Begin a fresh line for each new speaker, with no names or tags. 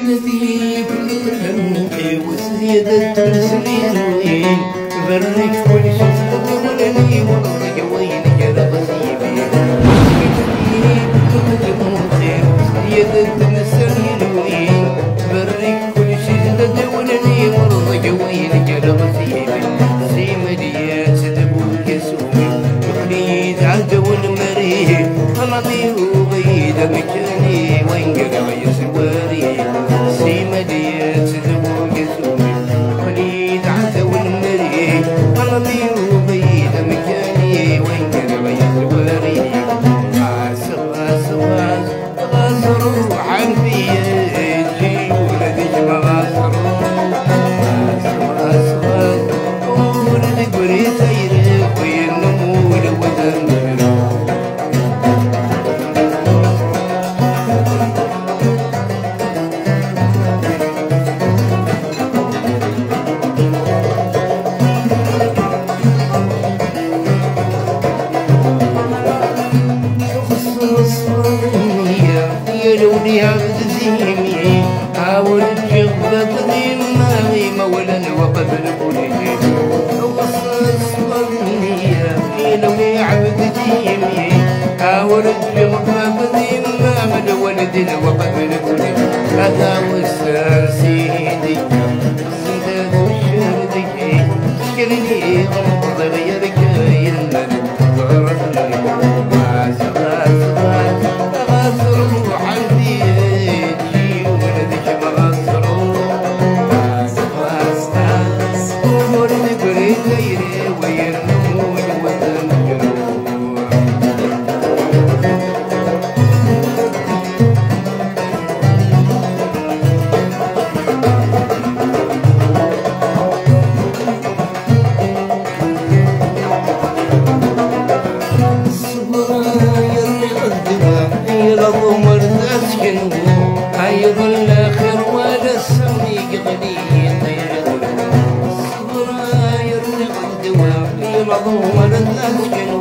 الذي كل وسيدة سنين برك كل شيء ولني والله وين جرب سيبي وسيدة سنين برك كل شيء ولني والله وين جرب سيبي سيمديات دبوك سومي تخليد عدو المريء أنا ضيو غيد مكاني وين جرب يسواري سيمديات دبوك سومي تخليد عدو المريء أنا ضيو غيد مكاني وين جرب يسواري غاصر روحا في يدي ولدي غاصر يا عبد زيمي حاول تجبد ذمامي مولا وقبل كلي وصص ظنيا لو يا عبد زيمي حاول تجبد ذمامي ولد وقبل كلي هذا وسام سيدي سنداد الشردي كلي غمض غيرك يلمن غرقني يظل الاخر ولا السمي يغلي يطير الصبر يرنق الدواء يمضوا ولا الاسكن